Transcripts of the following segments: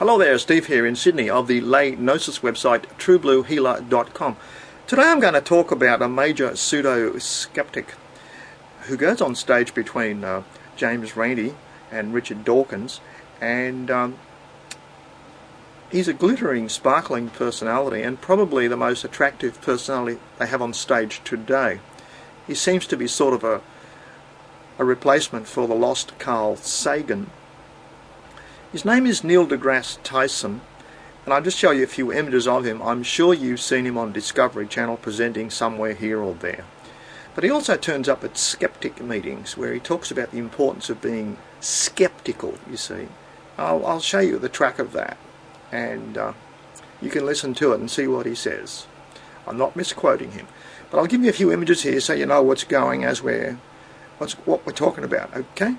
Hello there, Steve here in Sydney of the lay gnosis website truebluehealer.com. Today I'm going to talk about a major pseudo-skeptic who goes on stage between James Randi and Richard Dawkins, and he's a glittering, sparkling personality and probably the most attractive personality they have on stage today. He seems to be sort of a replacement for the lost Carl Sagan. His name is Neil deGrasse Tyson, and I'll just show you a few images of him. I'm sure you've seen him on Discovery Channel presenting somewhere here or there. But he also turns up at skeptic meetings where he talks about the importance of being skeptical, you see. I'll show you the track of that, and you can listen to it and see what he says. I'm not misquoting him, but I'll give you a few images here so you know what's going as what we're talking about, okay?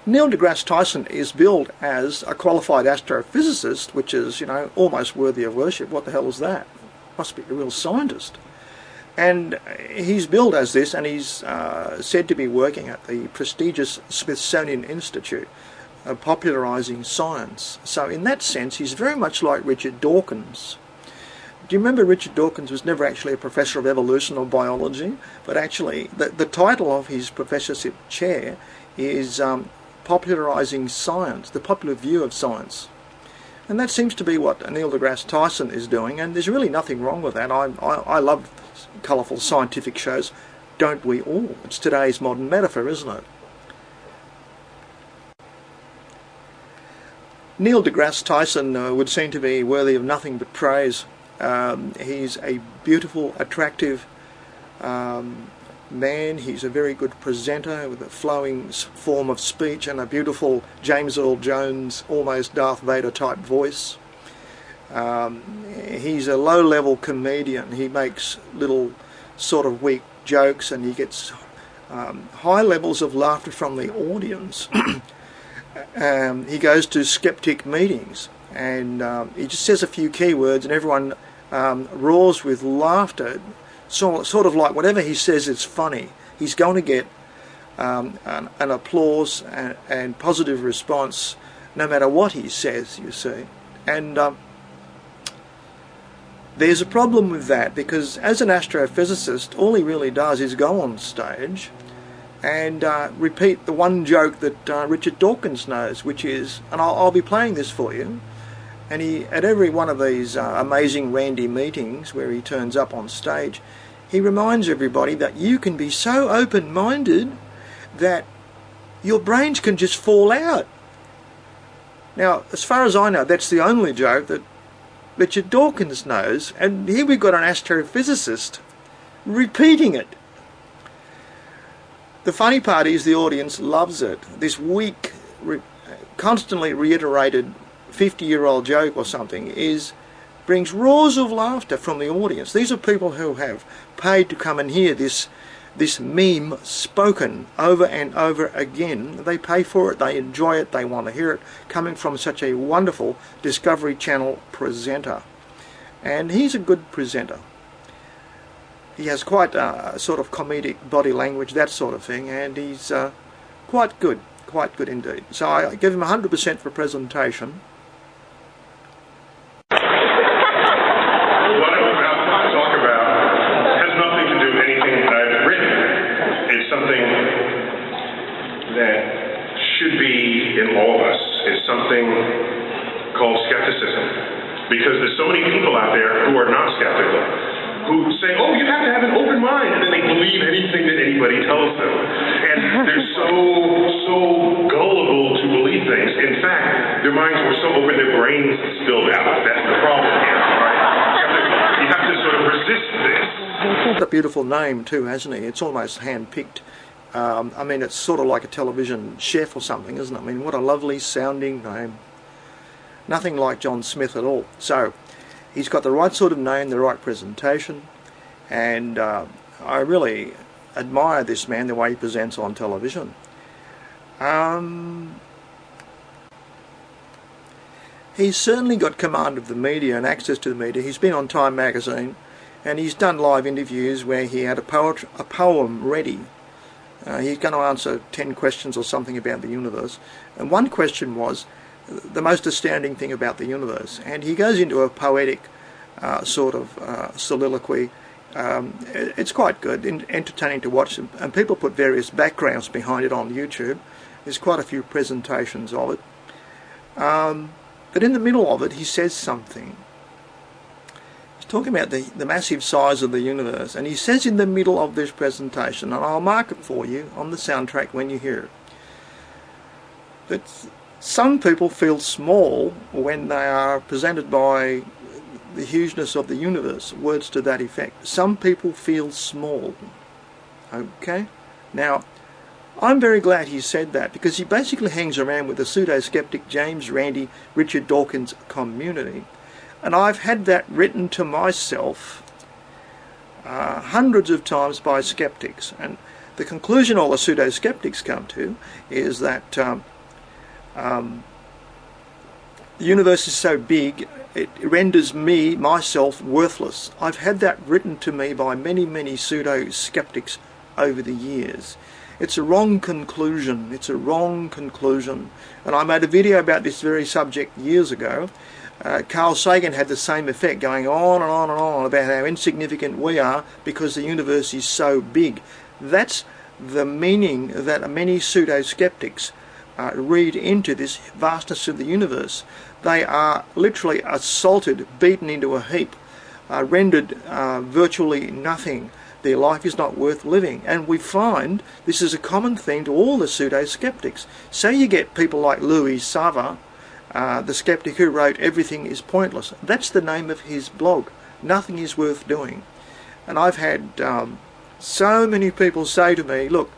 Neil deGrasse Tyson is billed as a qualified astrophysicist, which is, almost worthy of worship. What the hell is that? Must be a real scientist. And he's billed as this, and he's said to be working at the prestigious Smithsonian Institute, popularising science. So in that sense, he's very much like Richard Dawkins. Do you remember Richard Dawkins was never actually a professor of evolution or biology, but actually the title of his professorship chair is popularising science, the popular view of science. And that seems to be what Neil deGrasse Tyson is doing, and there's really nothing wrong with that. I love colourful scientific shows, don't we all? It's today's modern metaphor, isn't it? Neil deGrasse Tyson would seem to be worthy of nothing but praise. He's a beautiful, attractive man. He's a very good presenter with a flowing form of speech and a beautiful James Earl Jones, almost Darth Vader type voice. He's a low-level comedian. He makes little sort of weak jokes, and he gets high levels of laughter from the audience. He goes to skeptic meetings, and he just says a few keywords, and everyone roars with laughter. Sort of like whatever he says is funny. He's going to get an applause and positive response no matter what he says, you see. And there's a problem with that, because as an astrophysicist, all he really does is go on stage and repeat the one joke that Richard Dawkins knows, which is, and I'll be playing this for you, and he, at every one of these amazing Randi meetings where he turns up on stage, he reminds everybody that you can be so open-minded that your brains can just fall out. Now, as far as I know, that's the only joke that Richard Dawkins knows, and here we've got an astrophysicist repeating it. The funny part is the audience loves it. This weak, constantly reiterated 50-year-old joke or something brings roars of laughter from the audience. These are people who have paid to come and hear this meme spoken over and over again. They pay for it, they enjoy it, they want to hear it, coming from such a wonderful Discovery Channel presenter. And he's a good presenter. He has quite a sort of comedic body language, that sort of thing, and he's quite good indeed. So I give him 100% for presentation. Should be in all of us is something called skepticism, because there's so many people out there who are not skeptical, who say, oh, you have to have an open mind, and then they believe anything that anybody tells them, and they're so gullible to believe things. In fact, their minds were so open their brains spilled out. That's the problem here, right? You have to sort of resist this. It's a beautiful name too, hasn't he? It's almost hand-picked. I mean, it's sort of like a television chef or something, isn't it? I mean, what a lovely sounding name. Nothing like John Smith at all. So, he's got the right sort of name, the right presentation, and I really admire this man, the way he presents on television. He's certainly got command of the media and access to the media. He's been on Time magazine, and he's done live interviews where he had a poem ready. He's going to answer 10 questions or something about the universe. And one question was the most astounding thing about the universe. And he goes into a poetic sort of soliloquy. It's quite good, entertaining to watch, and people put various backgrounds behind it on YouTube. There's quite a few presentations of it. But in the middle of it, he says something. He's talking about the massive size of the universe, and he says in the middle of this presentation, and I'll mark it for you on the soundtrack when you hear it, that some people feel small when they are presented by the hugeness of the universe, words to that effect. Some people feel small. Okay? Now, I'm very glad he said that, because he basically hangs around with the pseudo-skeptic James Randi, Richard Dawkins community. And I've had that written to myself hundreds of times by skeptics. And the conclusion all the pseudo-skeptics come to is that the universe is so big, it renders me, myself, worthless. I've had that written to me by many, many pseudo-skeptics over the years. It's a wrong conclusion. It's a wrong conclusion. And I made a video about this very subject years ago. Carl Sagan had the same effect, going on and on and on about how insignificant we are because the universe is so big. That's the meaning that many pseudo-skeptics read into this vastness of the universe. They are literally assaulted, beaten into a heap, rendered virtually nothing. Their life is not worth living. And we find this is a common theme to all the pseudo-skeptics. So you get people like Louis Sava, the skeptic who wrote Everything is Pointless. That's the name of his blog. Nothing is worth doing. And I've had so many people say to me, look,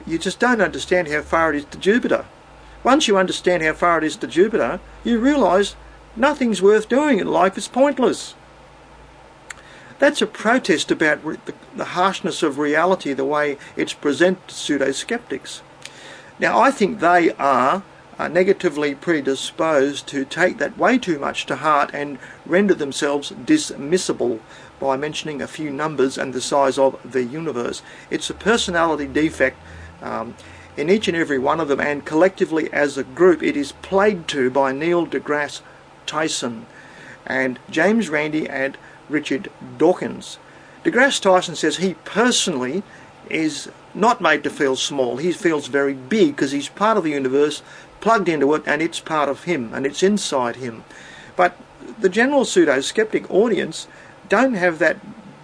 you just don't understand how far it is to Jupiter. Once you understand how far it is to Jupiter, you realise nothing's worth doing and life is pointless. That's a protest about the harshness of reality, the way it's presented to pseudo-skeptics. Now, I think they are negatively predisposed to take that way too much to heart and render themselves dismissible by mentioning a few numbers and the size of the universe. It's a personality defect in each and every one of them, and collectively as a group it is played to by Neil deGrasse Tyson and James Randi and Richard Dawkins. DeGrasse Tyson says he personally is not made to feel small. He feels very big because he's part of the universe, plugged into it, and it's part of him and it's inside him. But the general pseudo-skeptic audience don't have that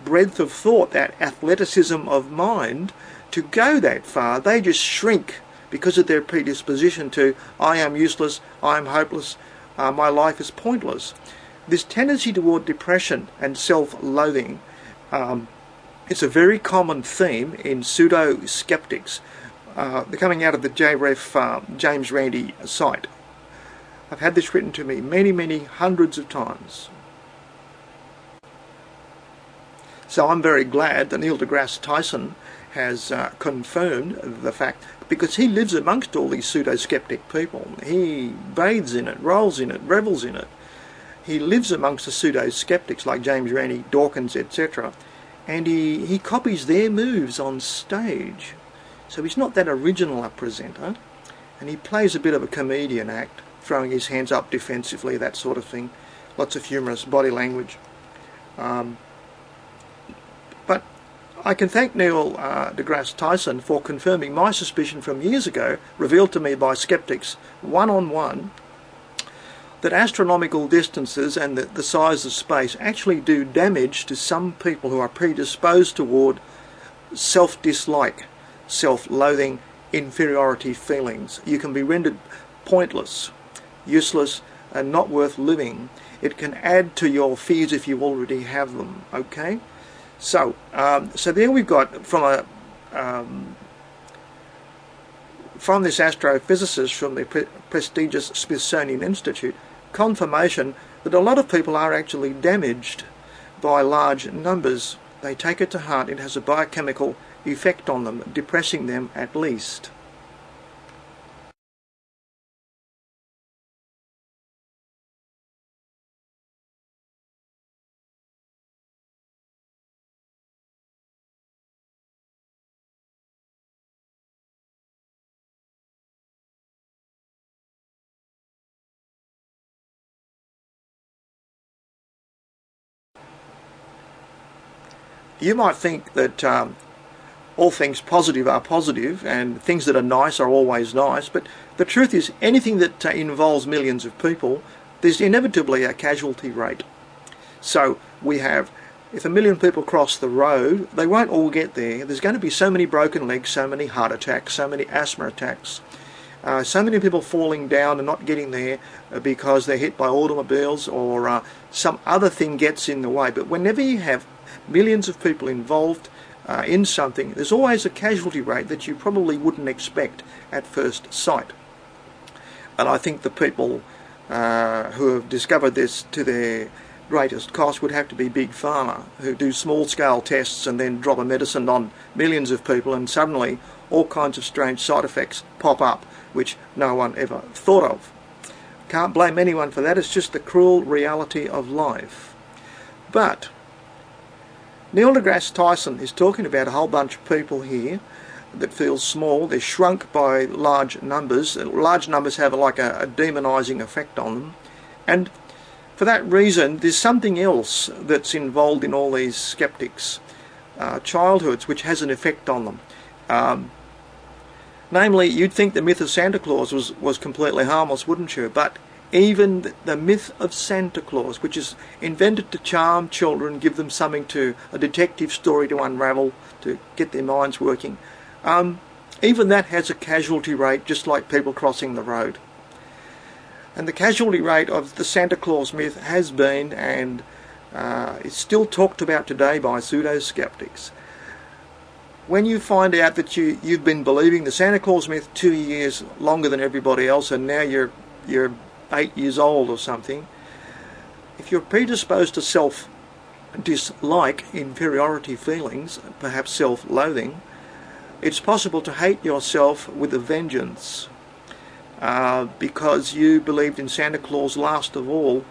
breadth of thought, that athleticism of mind to go that far. They just shrink because of their predisposition to, I am useless, I am hopeless, my life is pointless. This tendency toward depression and self-loathing, it's a very common theme in pseudo-skeptics. They're coming out of the JREF James Randi site. I've had this written to me many hundreds of times. So I'm very glad that Neil deGrasse Tyson has confirmed the fact, because he lives amongst all these pseudo-skeptic people. He bathes in it, rolls in it, revels in it. He lives amongst the pseudo-skeptics like James Randi, Dawkins, etc. And he copies their moves on stage. So he's not that original a presenter. And he plays a bit of a comedian act, throwing his hands up defensively, that sort of thing. Lots of humorous body language. But I can thank Neil deGrasse Tyson for confirming my suspicion from years ago, revealed to me by skeptics one-on-one, that astronomical distances and the size of space actually do damage to some people who are predisposed toward self-dislike, self-loathing, inferiority feelings. You can be rendered pointless, useless, and not worth living. It can add to your fears if you already have them. Okay? So there we've got from this astrophysicist from the prestigious Smithsonian Institute, confirmation that a lot of people are actually damaged by large numbers. They take it to heart. It has a biochemical effect on them, depressing them at least. you might think that all things positive are positive and things that are nice are always nice, but the truth is anything that involves millions of people, there's inevitably a casualty rate. So we have, if 1 million people cross the road, they won't all get there. There's going to be so many broken legs, so many heart attacks, so many asthma attacks, so many people falling down and not getting there because they're hit by automobiles or some other thing gets in the way. But whenever you have millions of people involved in something, there's always a casualty rate that you probably wouldn't expect at first sight. And I think the people who have discovered this to their greatest cost would have to be Big Pharma, who do small-scale tests and then drop a medicine on millions of people, and suddenly all kinds of strange side effects pop up which no one ever thought of. Can't blame anyone for that, it's just the cruel reality of life. But Neil deGrasse Tyson is talking about a whole bunch of people here that feel small. They're shrunk by large numbers. Large numbers have like a demonizing effect on them, and for that reason there's something else that's involved in all these skeptics' childhoods which has an effect on them. Namely, you'd think the myth of Santa Claus was completely harmless, wouldn't you? But even the myth of Santa Claus, which is invented to charm children, give them something a detective story to unravel, to get their minds working, even that has a casualty rate, just like people crossing the road. And the casualty rate of the Santa Claus myth has been, and it's still talked about today by pseudo-skeptics. When you find out that you've been believing the Santa Claus myth 2 years longer than everybody else, and now you're 8 years old or something, if you're predisposed to self-dislike, inferiority feelings, perhaps self-loathing, it's possible to hate yourself with a vengeance because you believed in Santa Claus last of all,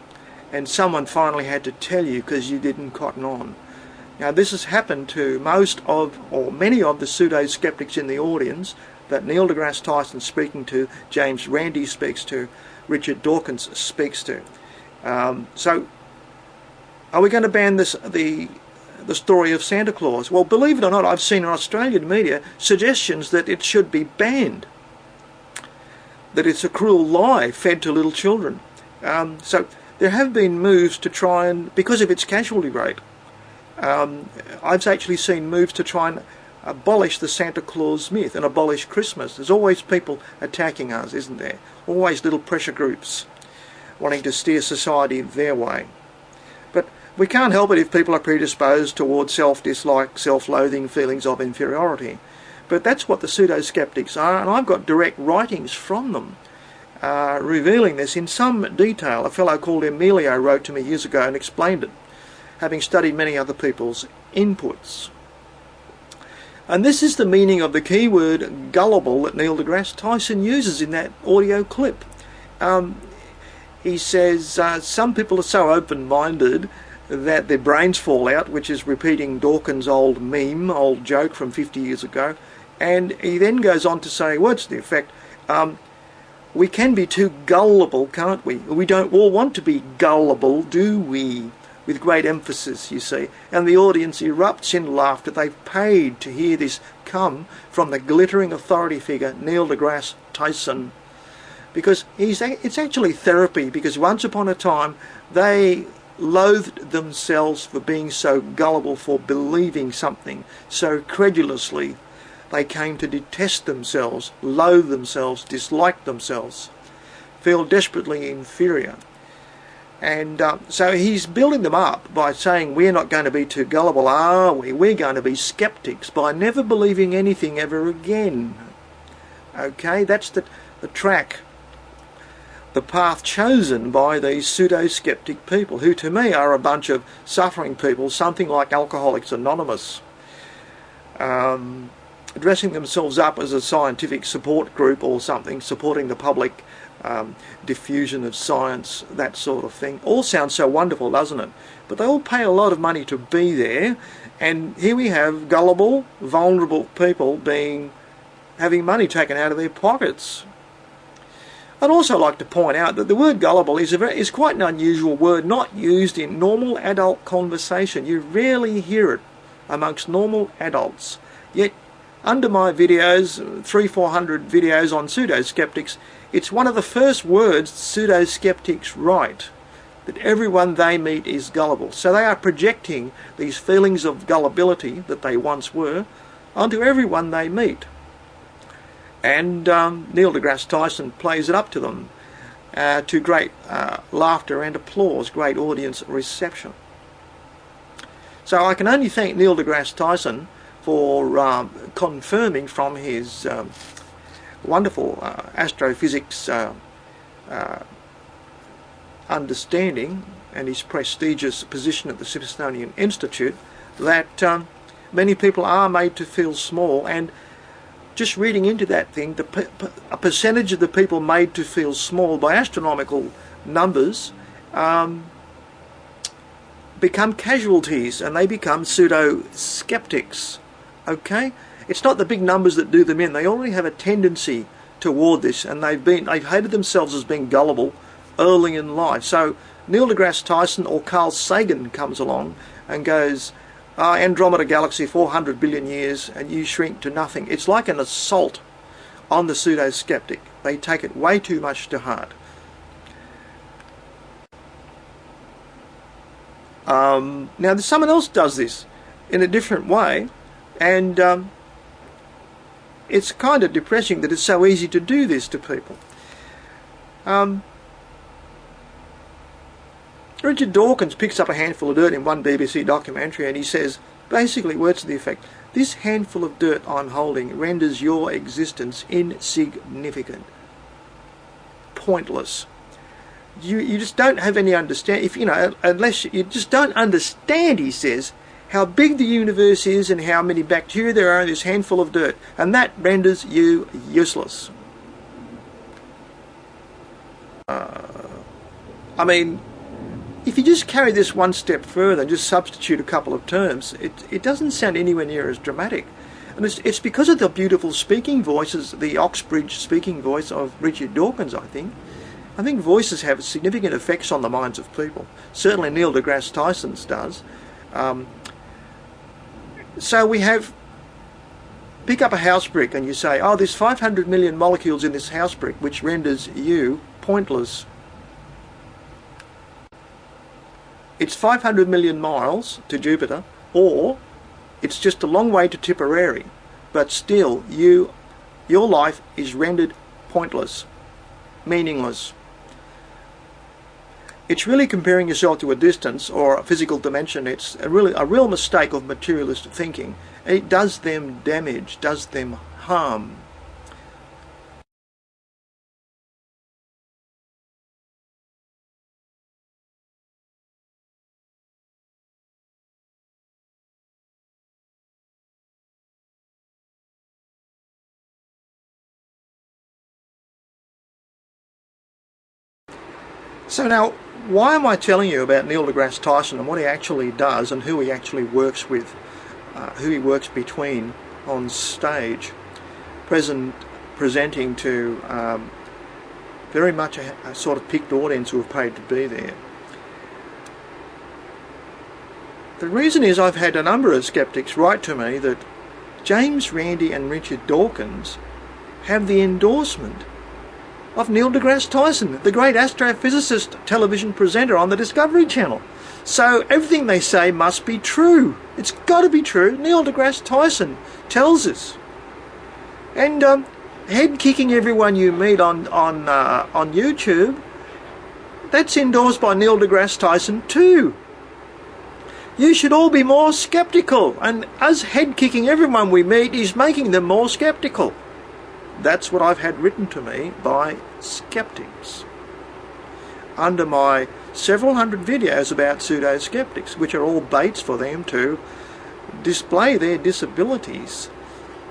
and someone finally had to tell you because you didn't cotton on. Now this has happened to most of, or many of, the pseudo-skeptics in the audience that Neil deGrasse Tyson speaking to, James Randi speaks to, Richard Dawkins speaks to. So are we going to ban the story of Santa Claus? Well, believe it or not, I've seen in Australian media suggestions that it should be banned, that it's a cruel lie fed to little children. So there have been moves to try and, because of its casualty rate, I've actually seen moves to try and abolish the Santa Claus myth and abolish Christmas. There's always people attacking us, isn't there? Always little pressure groups wanting to steer society their way. But we can't help it if people are predisposed towards self-dislike, self-loathing, feelings of inferiority. But that's what the pseudo-skeptics are, and I've got direct writings from them revealing this in some detail. A fellow called Emilio wrote to me years ago and explained it, having studied many other people's inputs. And this is the meaning of the keyword gullible that Neil deGrasse Tyson uses in that audio clip. He says some people are so open-minded that their brains fall out, which is repeating Dawkins' old meme, old joke from 50 years ago. And he then goes on to say, words to the effect, we can be too gullible, can't we? We don't all want to be gullible, do we? With great emphasis, you see. And the audience erupts in laughter. They've paid to hear this come from the glittering authority figure, Neil deGrasse Tyson. Because it's actually therapy, because once upon a time they loathed themselves for being so gullible, for believing something so credulously. They came to detest themselves, loathe themselves, dislike themselves, feel desperately inferior. And so he's building them up by saying we're not going to be too gullible, are we? We're going to be skeptics by never believing anything ever again. Okay, that's the track, the path chosen by these pseudo-skeptic people, who to me are a bunch of suffering people, something like Alcoholics Anonymous, dressing themselves up as a scientific support group or something, supporting the public diffusion of science, that sort of thing. All sounds so wonderful, doesn't it? But they all pay a lot of money to be there, and here we have gullible, vulnerable people having money taken out of their pockets. I'd also like to point out that the word gullible is quite an unusual word, not used in normal adult conversation. You rarely hear it amongst normal adults. Yet, under my videos, 300-400 videos on pseudoskeptics, it's one of the first words pseudoskeptics write, that everyone they meet is gullible. So they are projecting these feelings of gullibility that they once were onto everyone they meet. And Neil deGrasse Tyson plays it up to them to great laughter and applause, great audience reception. So I can only thank Neil deGrasse Tyson for confirming from his wonderful astrophysics understanding and his prestigious position at the Smithsonian Institute that many people are made to feel small, and just reading into that thing, a percentage of the people made to feel small by astronomical numbers become casualties, and they become pseudo-skeptics. Okay? It's not the big numbers that do them in. They already have a tendency toward this, and they've hated themselves as being gullible early in life. So Neil deGrasse Tyson or Carl Sagan comes along and goes, Andromeda galaxy 400 billion years and you shrink to nothing. It's like an assault on the pseudo-skeptic. They take it way too much to heart. Now someone else does this in a different way, and it's kind of depressing that it's so easy to do this to people. Richard Dawkins picks up a handful of dirt in one BBC documentary, and he says, basically words to the effect, this handful of dirt I'm holding renders your existence insignificant, pointless. You just don't have any understanding, unless you just don't understand, he says, how big the universe is and how many bacteria there are in this handful of dirt, and that renders you useless. I mean, if you just carry this one step further and just substitute a couple of terms, it doesn't sound anywhere near as dramatic. And it's because of the beautiful speaking voices, the Oxbridge speaking voice of Richard Dawkins, I think. I think voices have significant effects on the minds of people. Certainly Neil deGrasse Tyson's does. So we have, pick up a house brick and you say, oh, there's 500 million molecules in this house brick, which renders you pointless. It's 500 million miles to Jupiter, or it's just a long way to Tipperary, but still your life is rendered pointless, meaningless. It's really comparing yourself to a distance or a physical dimension. It's a real mistake of materialist thinking. It does them damage, does them harm. So now, why am I telling you about Neil deGrasse Tyson and what he actually does and who he actually works with, who he works between on stage, presenting to very much a sort of picked audience who have paid to be there? The reason is I've had a number of skeptics write to me that James Randi and Richard Dawkins have the endorsement of Neil deGrasse Tyson, the great astrophysicist television presenter on the Discovery Channel. So everything they say must be true. It's got to be true. Neil deGrasse Tyson tells us. And head-kicking everyone you meet on YouTube, that's endorsed by Neil deGrasse Tyson too. You should all be more skeptical, and us head-kicking everyone we meet is making them more skeptical. That's what I've had written to me by skeptics under my several hundred videos about pseudo-skeptics, which are all baits for them to display their disabilities.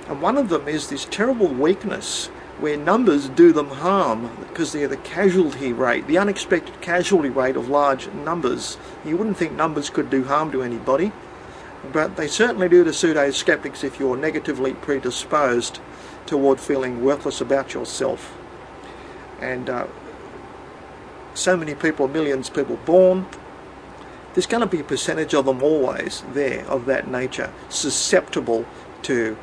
And one of them is this terrible weakness where numbers do them harm because they're the casualty rate, the unexpected casualty rate of large numbers. You wouldn't think numbers could do harm to anybody, but they certainly do to pseudo-skeptics if you're negatively predisposed toward feeling worthless about yourself. And so many people, millions of people born, there's going to be a percentage of them always there of that nature, susceptible to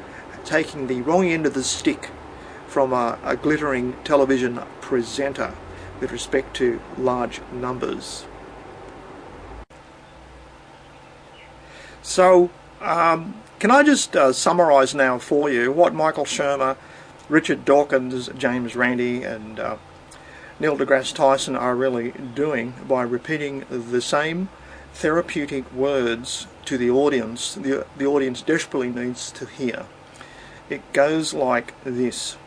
taking the wrong end of the stick from a glittering television presenter with respect to large numbers. So can I just summarise now for you what Michael Shermer, Richard Dawkins, James Randi and Neil deGrasse Tyson are really doing by repeating the same therapeutic words to the audience the audience desperately needs to hear. It goes like this.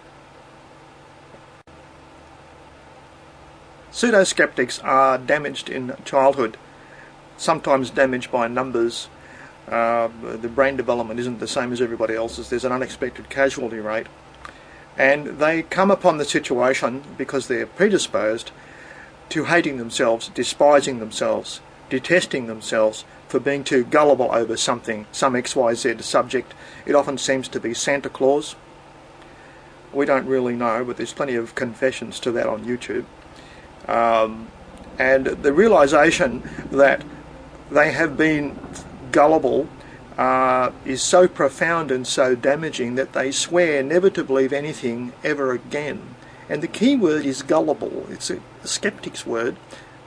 Pseudoskeptics are damaged in childhood, sometimes damaged by numbers. The brain development isn't the same as everybody else's. There's an unexpected casualty rate. And they come upon the situation because they're predisposed to hating themselves, despising themselves, detesting themselves for being too gullible over something, some XYZ subject. It often seems to be Santa Claus. We don't really know, but there's plenty of confessions to that on YouTube. And the realization that they have been gullible is so profound and so damaging that they swear never to believe anything ever again. And the key word is gullible. It's a skeptic's word.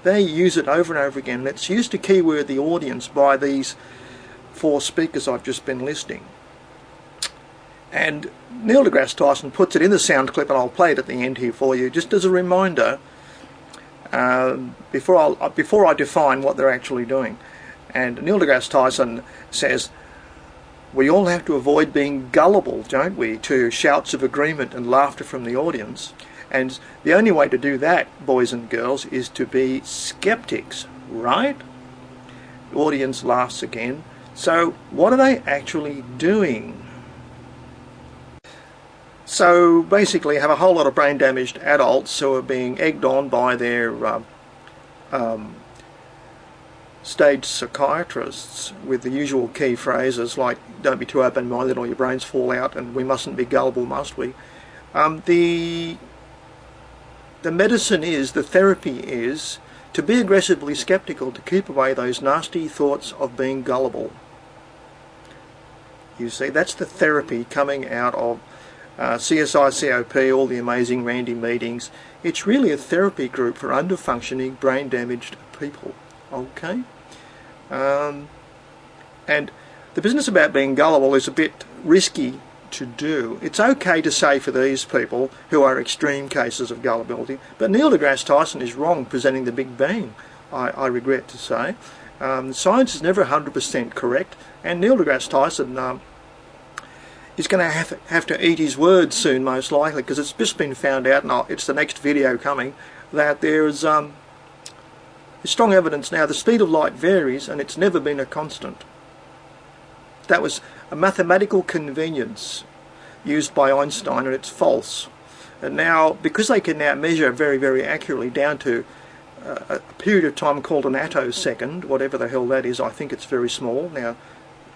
They use it over and over again. And it's used to keyword the audience by these four speakers I've just been listing. And Neil deGrasse Tyson puts it in the sound clip, and I'll play it at the end here for you, just as a reminder before I define what they're actually doing. And Neil deGrasse Tyson says, we all have to avoid being gullible, don't we, to shouts of agreement and laughter from the audience. And the only way to do that, boys and girls, is to be skeptics, right? The audience laughs again. So what are they actually doing? So basically have a whole lot of brain damaged adults who are being egged on by their stage psychiatrists with the usual key phrases like don't be too open-minded or your brains fall out and we mustn't be gullible, must we? The medicine is, the therapy is, to be aggressively skeptical, to keep away those nasty thoughts of being gullible. You see, that's the therapy coming out of CSI, COP, all the amazing Randi meetings. It's really a therapy group for under-functioning, brain-damaged people. Okay? And the business about being gullible is a bit risky to do. It's okay to say for these people who are extreme cases of gullibility, but Neil deGrasse Tyson is wrong presenting the Big Bang, I regret to say. Science is never 100% correct, and Neil deGrasse Tyson is going to have to eat his words soon, most likely, because it's just been found out, and it's the next video coming, that there's strong evidence now the speed of light varies and it's never been a constant. That was a mathematical convenience used by Einstein, and it's false. And now, because they can now measure very, very accurately down to a period of time called an attosecond, whatever the hell that is, I think it's very small. Now,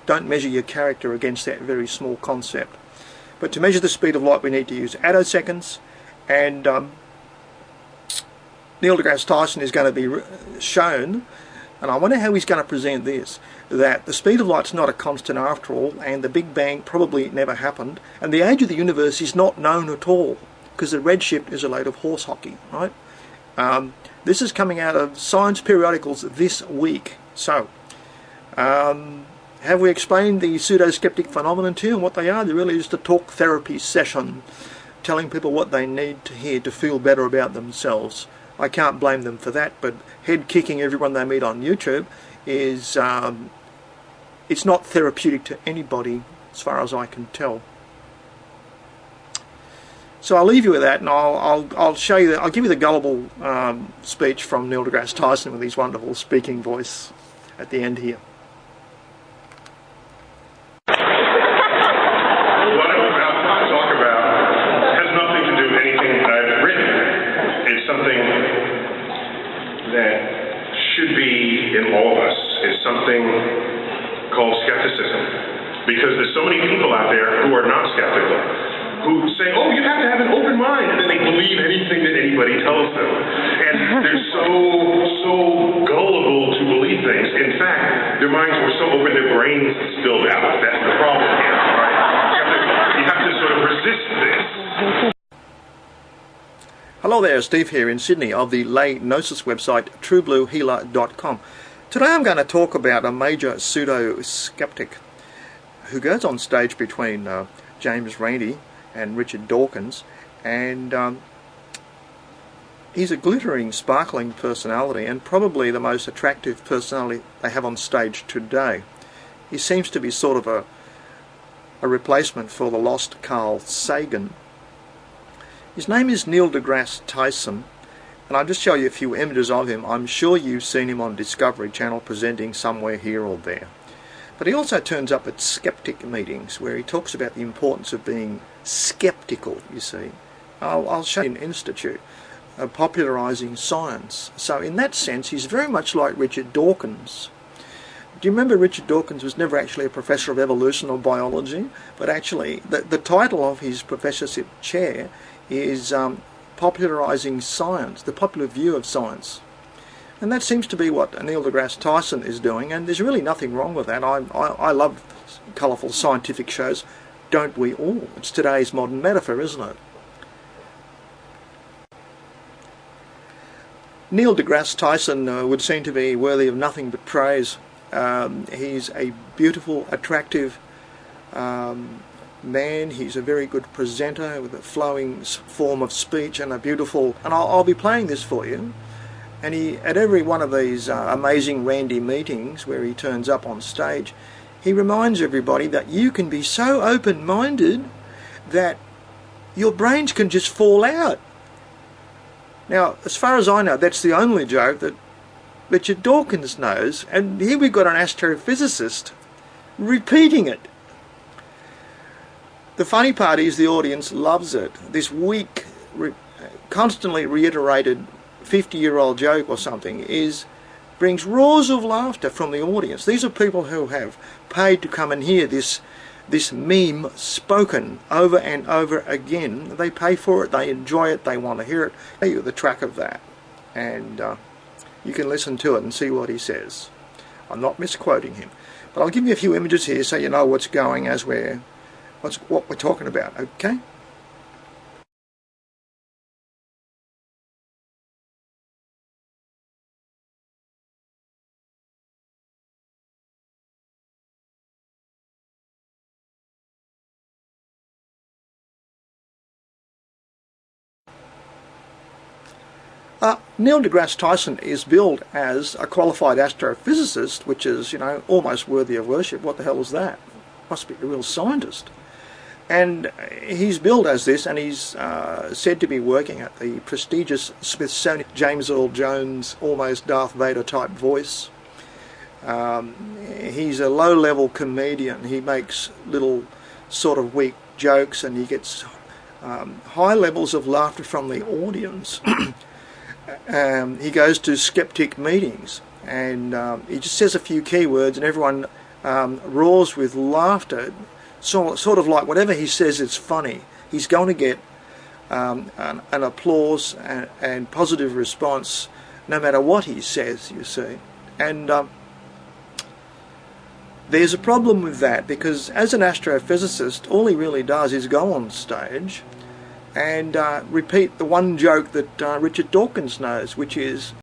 don't measure your character against that very small concept. But to measure the speed of light we need to use attoseconds, and Neil deGrasse Tyson is going to be shown, and I wonder how he's going to present this, that the speed of light's not a constant after all, and the Big Bang probably never happened, and the age of the universe is not known at all, because the redshift is a load of horse hockey, right? This is coming out of science periodicals this week. So, have we explained the pseudo-skeptic phenomenon to you and what they are? They're really just a talk therapy session, telling people what they need to hear to feel better about themselves. I can't blame them for that, but head-kicking everyone they meet on YouTube is, it's not therapeutic to anybody as far as I can tell. So I'll leave you with that, and I'll show you, I'll give you the gullible speech from Neil deGrasse Tyson with his wonderful speaking voice at the end here. Called skepticism, because there's so many people out there who are not skeptical, who say, oh, you have to have an open mind, and then they believe anything that anybody tells them, and they're so gullible to believe things. In fact, Their minds were so open, their brains spilled out. That's the problem here, right? You have to sort of resist this. Hello there, Steve here in Sydney of the lay gnosis website truebluehealer.com. Today I'm going to talk about a major pseudo-skeptic who goes on stage between James Randi and Richard Dawkins, and he's a glittering, sparkling personality and probably the most attractive personality they have on stage today. He seems to be sort of a replacement for the lost Carl Sagan. His name is Neil deGrasse Tyson, and I'll just show you a few images of him. I'm sure you've seen him on Discovery Channel presenting somewhere here or there. But he also turns up at skeptic meetings where he talks about the importance of being skeptical, you see. I'll show you an institute, popularising science. So in that sense, he's very much like Richard Dawkins. Do you remember Richard Dawkins was never actually a professor of evolution or biology, but actually the title of his professorship chair is popularising science, the popular view of science. And that seems to be what Neil deGrasse Tyson is doing, and there's really nothing wrong with that. I love colourful scientific shows, don't we all? It's today's modern metaphor, isn't it? Neil deGrasse Tyson would seem to be worthy of nothing but praise. He's a beautiful, attractive man. He's a very good presenter with a flowing form of speech and a beautiful, and I'll be playing this for you. And he, at every one of these amazing Randi meetings where he turns up on stage, he reminds everybody that you can be so open-minded that your brains can just fall out. Now, as far as I know, that's the only joke that Richard Dawkins knows, and here we've got an astrophysicist repeating it. The funny part is the audience loves it. This weak, constantly reiterated 50-year-old joke or something brings roars of laughter from the audience. These are people who have paid to come and hear this meme spoken over and over again. They pay for it, they enjoy it, they want to hear it. I'll show you the track of that, and you can listen to it and see what he says. I'm not misquoting him, but I'll give you a few images here so you know what's going as what we're talking about, okay? Neil deGrasse Tyson is billed as a qualified astrophysicist, which is, you know, almost worthy of worship. What the hell is that? Must be a real scientist. And he's billed as this, and he's said to be working at the prestigious Smithsonian. James Earl Jones, almost Darth Vader type voice. He's a low-level comedian. He makes little sort of weak jokes, and he gets high levels of laughter from the audience. He goes to skeptic meetings, and he just says a few keywords, and everyone roars with laughter. Sort of like whatever he says is funny. He's going to get an applause and positive response no matter what he says, you see. And there's a problem with that, because as an astrophysicist, all he really does is go on stage and repeat the one joke that Richard Dawkins knows, which is